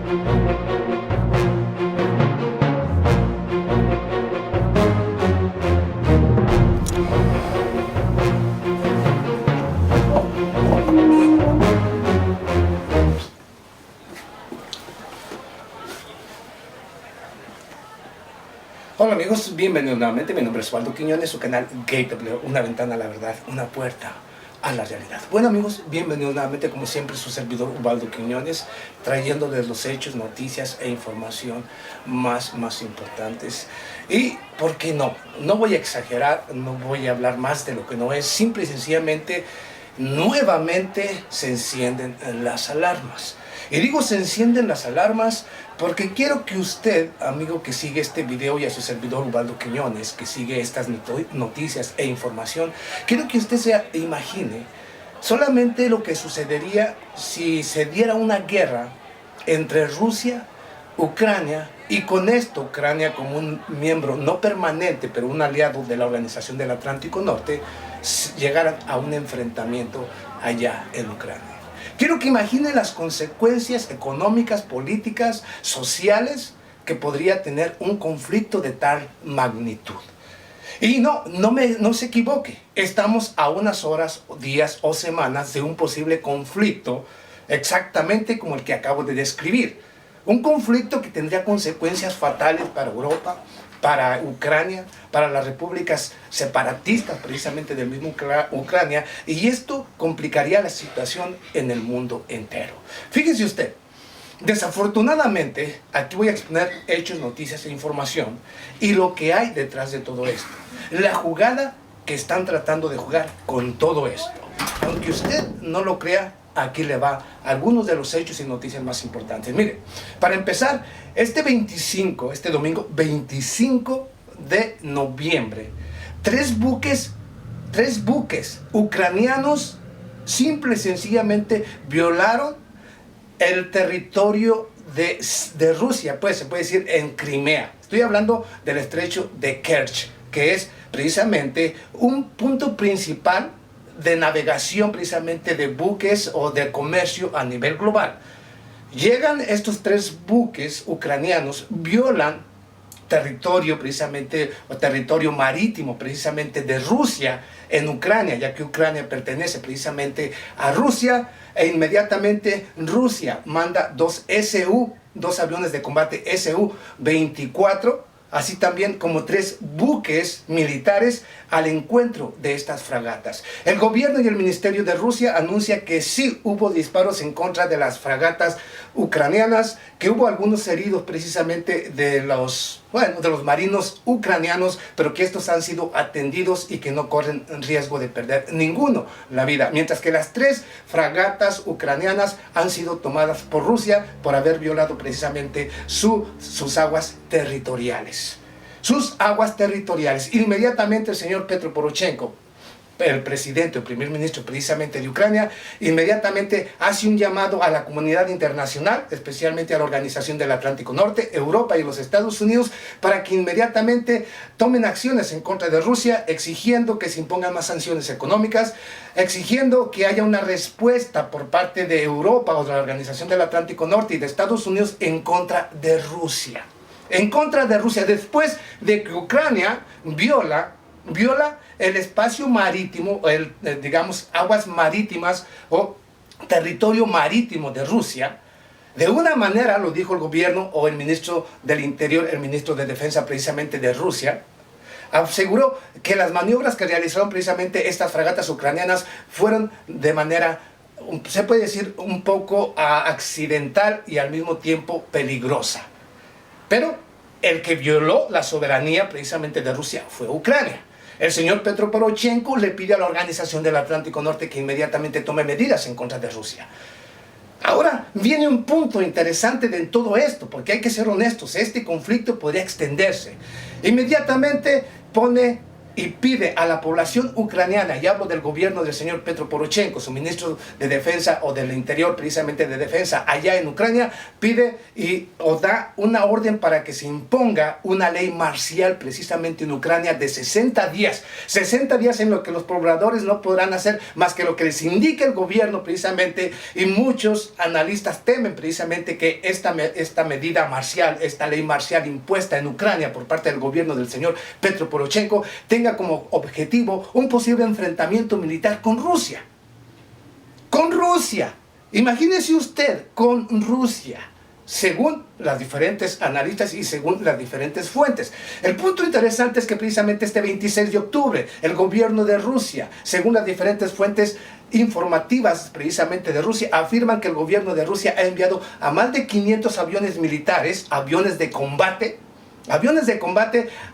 Hola amigos, bienvenidos nuevamente. Mi nombre es Waldo Quiñones, su canal Gateway, una ventana a la verdad, una puerta a la realidad. Bueno amigos, bienvenidos nuevamente, como siempre, su servidor Waldo Quiñones, trayéndoles los hechos, noticias e información más importantes. Y, ¿por qué no? No voy a exagerar, no voy a hablar más de lo que no es, simple y sencillamente, nuevamente se encienden las alarmas. Y digo se encienden las alarmas porque quiero que usted, amigo que sigue este video, y a su servidor Ubaldo Quiñones, que sigue estas noticias e información, quiero que usted se imagine solamente lo que sucedería si se diera una guerra entre Rusia, Ucrania, y con esto Ucrania, como un miembro no permanente, pero un aliado de la Organización del Atlántico Norte, llegaran a un enfrentamiento allá en Ucrania. Quiero que imaginen las consecuencias económicas, políticas, sociales que podría tener un conflicto de tal magnitud. Y no se equivoque, estamos a unas horas, días o semanas de un posible conflicto exactamente como el que acabo de describir. Un conflicto que tendría consecuencias fatales para Europa, para Ucrania, para las repúblicas separatistas precisamente del mismo Ucrania, y esto complicaría la situación en el mundo entero. Fíjese usted, desafortunadamente, aquí voy a exponer hechos, noticias e información y lo que hay detrás de todo esto. La jugada que están tratando de jugar con todo esto. Aunque usted no lo crea, aquí le va algunos de los hechos y noticias más importantes. Mire, para empezar, este domingo 25 de noviembre, tres buques ucranianos simple y sencillamente violaron el territorio de Rusia, pues se puede decir en Crimea. Estoy hablando del estrecho de Kerch, que es precisamente un punto principal de navegación precisamente de buques o de comercio a nivel global. Llegan estos tres buques ucranianos, violan territorio precisamente, o territorio marítimo precisamente de Rusia en Ucrania, ya que Ucrania pertenece precisamente a Rusia, e inmediatamente Rusia manda dos aviones de combate Su-24, así también como tres buques militares al encuentro de estas fragatas. El gobierno y el ministerio de Rusia anuncia que sí hubo disparos en contra de las fragatas ucranianas, que hubo algunos heridos precisamente de los marinos ucranianos, pero que estos han sido atendidos y que no corren riesgo de perder ninguno la vida, mientras que las tres fragatas ucranianas han sido tomadas por Rusia por haber violado precisamente sus aguas territoriales. Inmediatamente el señor Petro Poroshenko, el presidente o primer ministro precisamente de Ucrania, inmediatamente hace un llamado a la comunidad internacional, especialmente a la Organización del Atlántico Norte, Europa y los Estados Unidos, para que inmediatamente tomen acciones en contra de Rusia, exigiendo que se impongan más sanciones económicas, exigiendo que haya una respuesta por parte de Europa o de la Organización del Atlántico Norte y de Estados Unidos en contra de Rusia. Después de que Ucrania viola el espacio marítimo, digamos, aguas marítimas o territorio marítimo de Rusia. De una manera, lo dijo el gobierno o el ministro del Interior, el ministro de Defensa precisamente de Rusia, aseguró que las maniobras que realizaron precisamente estas fragatas ucranianas fueron de manera, se puede decir, un poco accidental y al mismo tiempo peligrosa. Pero el que violó la soberanía precisamente de Rusia fue Ucrania. El señor Petro Poroshenko le pide a la Organización del Atlántico Norte que inmediatamente tome medidas en contra de Rusia. Ahora viene un punto interesante de todo esto, porque hay que ser honestos, este conflicto podría extenderse. Inmediatamente pone y pide a la población ucraniana, y hablo del gobierno del señor Petro Poroshenko, su ministro de Defensa o del Interior, precisamente de Defensa, allá en Ucrania, pide o da una orden para que se imponga una ley marcial precisamente en Ucrania de 60 días. 60 días en lo que los pobladores no podrán hacer más que lo que les indique el gobierno precisamente, y muchos analistas temen precisamente que esta medida marcial, esta ley marcial impuesta en Ucrania por parte del gobierno del señor Petro Poroshenko, tenga como objetivo un posible enfrentamiento militar con Rusia. Con Rusia. Imagínese usted, con Rusia, según las diferentes analistas y según las diferentes fuentes. El punto interesante es que precisamente este 26 de octubre, el gobierno de Rusia, según las diferentes fuentes informativas precisamente de Rusia, afirman que el gobierno de Rusia ha enviado a más de 500 aviones militares, aviones de combate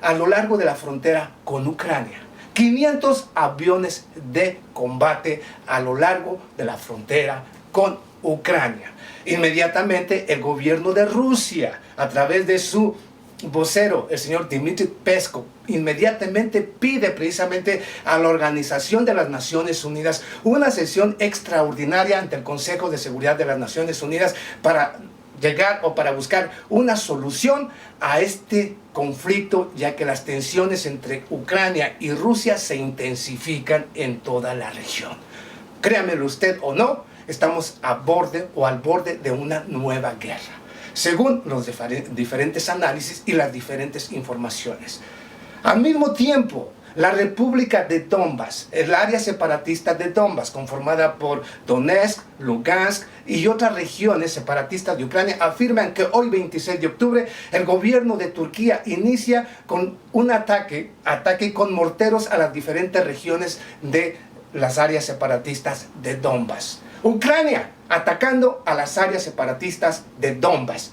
a lo largo de la frontera con Ucrania. 500 aviones de combate a lo largo de la frontera con Ucrania. Inmediatamente el gobierno de Rusia, a través de su vocero, el señor Dmitry Peskov, inmediatamente pide precisamente a la Organización de las Naciones Unidas una sesión extraordinaria ante el Consejo de Seguridad de las Naciones Unidas para llegar o para buscar una solución a este conflicto, ya que las tensiones entre Ucrania y Rusia se intensifican en toda la región. Créamelo usted o no, estamos al borde de una nueva guerra, según los diferentes análisis y las diferentes informaciones. Al mismo tiempo, la República de Donbass, el área separatista de Donbass, conformada por Donetsk, Lugansk y otras regiones separatistas de Ucrania, afirman que hoy, 26 de octubre, el gobierno de Turquía inicia con un ataque con morteros a las diferentes regiones de las áreas separatistas de Donbass. Ucrania atacando a las áreas separatistas de Donbass,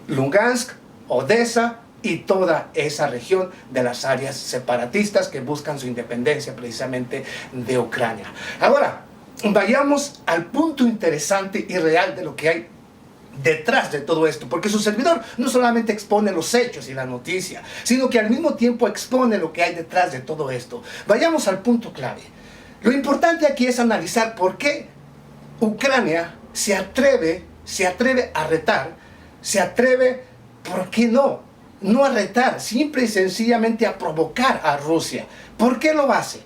Lugansk, Odessa y toda esa región de las áreas separatistas que buscan su independencia precisamente de Ucrania. Ahora, vayamos al punto interesante y real de lo que hay detrás de todo esto, porque su servidor no solamente expone los hechos y la noticia, sino que al mismo tiempo expone lo que hay detrás de todo esto. Vayamos al punto clave. Lo importante aquí es analizar por qué Ucrania se atreve a retar, ¿por qué no? No a retar, simple y sencillamente a provocar a Rusia. ¿Por qué lo hace?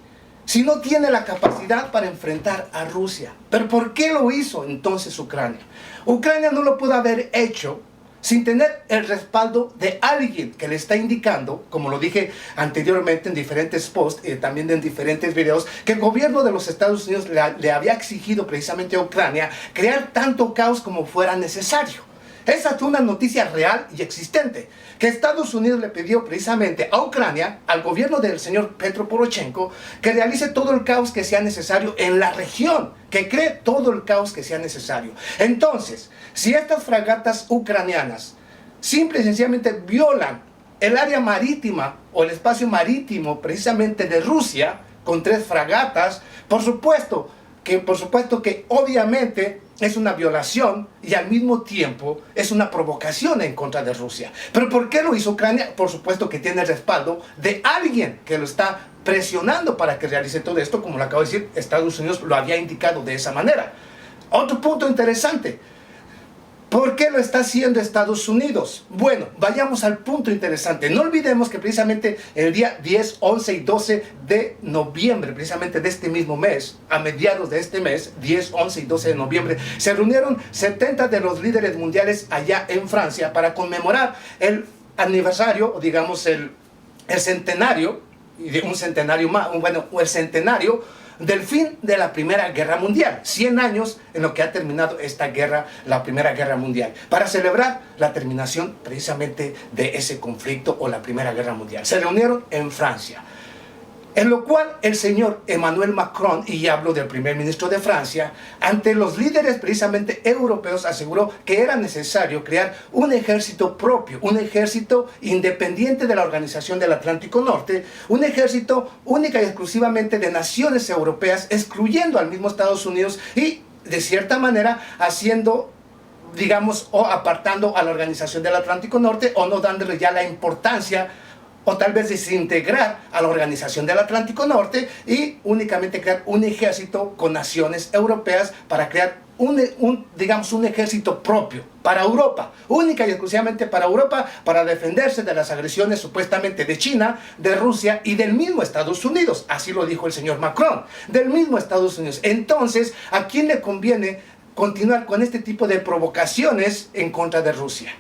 Si no tiene la capacidad para enfrentar a Rusia. ¿Pero por qué lo hizo entonces Ucrania? Ucrania no lo pudo haber hecho sin tener el respaldo de alguien que le está indicando, como lo dije anteriormente en diferentes posts y también en diferentes videos, que el gobierno de los Estados Unidos le había exigido precisamente a Ucrania crear tanto caos como fuera necesario. Esa fue una noticia real y existente, que Estados Unidos le pidió precisamente a Ucrania, al gobierno del señor Petro Poroshenko, que realice todo el caos que sea necesario en la región, que cree todo el caos que sea necesario. Entonces, si estas fragatas ucranianas simple y sencillamente violan el área marítima o el espacio marítimo precisamente de Rusia, con 3 fragatas, por supuesto que obviamente es una violación y al mismo tiempo es una provocación en contra de Rusia. ¿Pero por qué lo hizo Ucrania? Por supuesto que tiene el respaldo de alguien que lo está presionando para que realice todo esto, como lo acabo de decir, Estados Unidos lo había indicado de esa manera. Otro punto interesante. ¿Por qué lo está haciendo Estados Unidos? Bueno, vayamos al punto interesante. No olvidemos que precisamente el día 10, 11 y 12 de noviembre, precisamente de este mismo mes, a mediados de este mes, 10, 11 y 12 de noviembre, se reunieron 70 de los líderes mundiales allá en Francia para conmemorar el aniversario, o digamos el centenario, un centenario más, el centenario del fin de la Primera Guerra Mundial, 100 años en lo que ha terminado esta guerra, la Primera Guerra Mundial, para celebrar la terminación precisamente de ese conflicto o la Primera Guerra Mundial. Se reunieron en Francia, en lo cual el señor Emmanuel Macron, y hablo del primer ministro de Francia, ante los líderes precisamente europeos aseguró que era necesario crear un ejército propio, un ejército independiente de la Organización del Atlántico Norte, un ejército única y exclusivamente de naciones europeas, excluyendo al mismo Estados Unidos y de cierta manera haciendo, digamos, o apartando a la Organización del Atlántico Norte o no dándole ya la importancia o tal vez desintegrar a la Organización del Atlántico Norte y únicamente crear un ejército con naciones europeas para crear digamos, un ejército propio para Europa, única y exclusivamente para Europa, para defenderse de las agresiones supuestamente de China, de Rusia y del mismo Estados Unidos. Así lo dijo el señor Macron, del mismo Estados Unidos. Entonces, ¿a quién le conviene continuar con este tipo de provocaciones en contra de Rusia?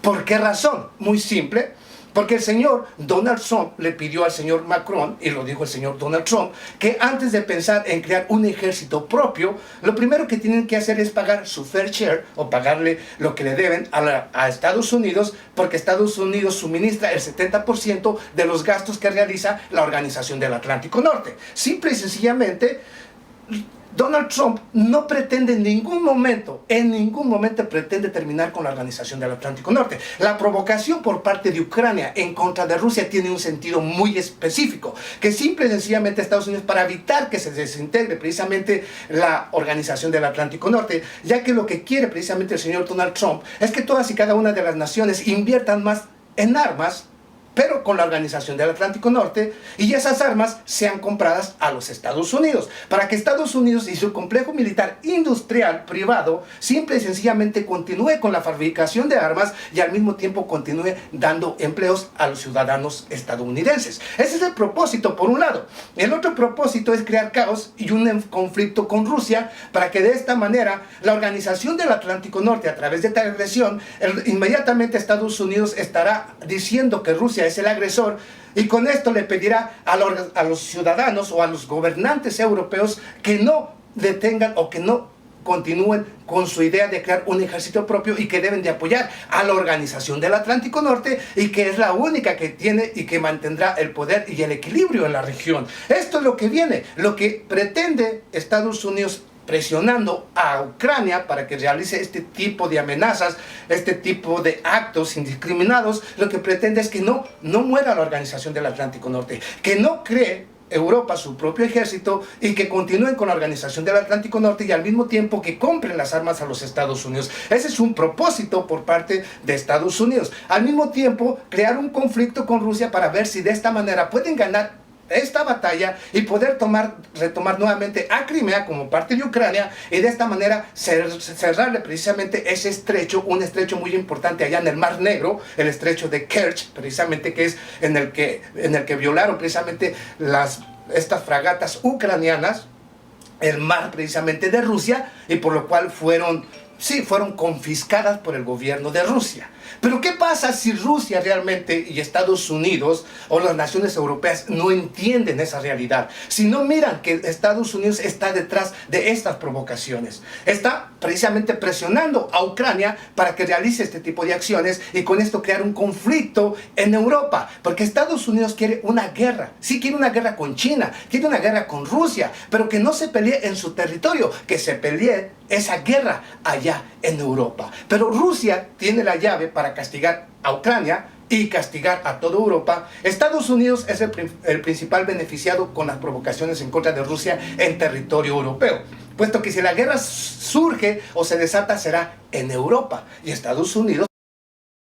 ¿Por qué razón? Muy simple. Porque el señor Donald Trump le pidió al señor Macron, y lo dijo el señor Donald Trump, que antes de pensar en crear un ejército propio, lo primero que tienen que hacer es pagar su fair share, o pagarle lo que le deben a Estados Unidos, porque Estados Unidos suministra el 70% de los gastos que realiza la Organización del Atlántico Norte. Simple y sencillamente, Donald Trump no pretende en ningún momento pretende terminar con la Organización del Atlántico Norte. La provocación por parte de Ucrania en contra de Rusia tiene un sentido muy específico, que simple y sencillamente Estados Unidos, para evitar que se desintegre precisamente la Organización del Atlántico Norte, ya que lo que quiere precisamente el señor Donald Trump es que todas y cada una de las naciones inviertan más en armas, pero con la Organización del Atlántico Norte, y esas armas sean compradas a los Estados Unidos, para que Estados Unidos y su complejo militar industrial privado simple y sencillamente continúe con la fabricación de armas y al mismo tiempo continúe dando empleos a los ciudadanos estadounidenses. Ese es el propósito, por un lado. El otro propósito es crear caos y un conflicto con Rusia, para que de esta manera la Organización del Atlántico Norte, a través de esta agresión, inmediatamente Estados Unidos estará diciendo que Rusia es el agresor, y con esto le pedirá a los ciudadanos o a los gobernantes europeos que no detengan o que no continúen con su idea de crear un ejército propio, y que deben de apoyar a la Organización del Atlántico Norte, y que es la única que tiene y que mantendrá el poder y el equilibrio en la región. Esto es lo que viene, lo que pretende Estados Unidos, presionando a Ucrania para que realice este tipo de amenazas, este tipo de actos indiscriminados. Lo que pretende es que no muera la Organización del Atlántico Norte, que no cree Europa su propio ejército y que continúen con la Organización del Atlántico Norte, y al mismo tiempo que compren las armas a los Estados Unidos. Ese es un propósito por parte de Estados Unidos. Al mismo tiempo, crear un conflicto con Rusia para ver si de esta manera pueden ganar esta batalla y poder retomar nuevamente a Crimea como parte de Ucrania, y de esta manera cerrarle precisamente ese estrecho, un estrecho muy importante allá en el Mar Negro, el estrecho de Kerch, precisamente, que es en el que violaron precisamente estas fragatas ucranianas el mar precisamente de Rusia, y por lo cual fueron confiscadas por el gobierno de Rusia. Pero ¿qué pasa si Rusia realmente y Estados Unidos o las naciones europeas no entienden esa realidad? Si no miran que Estados Unidos está detrás de estas provocaciones, está precisamente presionando a Ucrania para que realice este tipo de acciones, y con esto crear un conflicto en Europa, porque Estados Unidos quiere una guerra, sí quiere una guerra con China, quiere una guerra con Rusia, pero que no se pelee en su territorio, que se pelee esa guerra allá en Europa. Pero Rusia tiene la llave para castigar a Ucrania y castigar a toda Europa. Estados Unidos es el principal beneficiado con las provocaciones en contra de Rusia en territorio europeo, puesto que si la guerra surge o se desata será en Europa, y Estados Unidos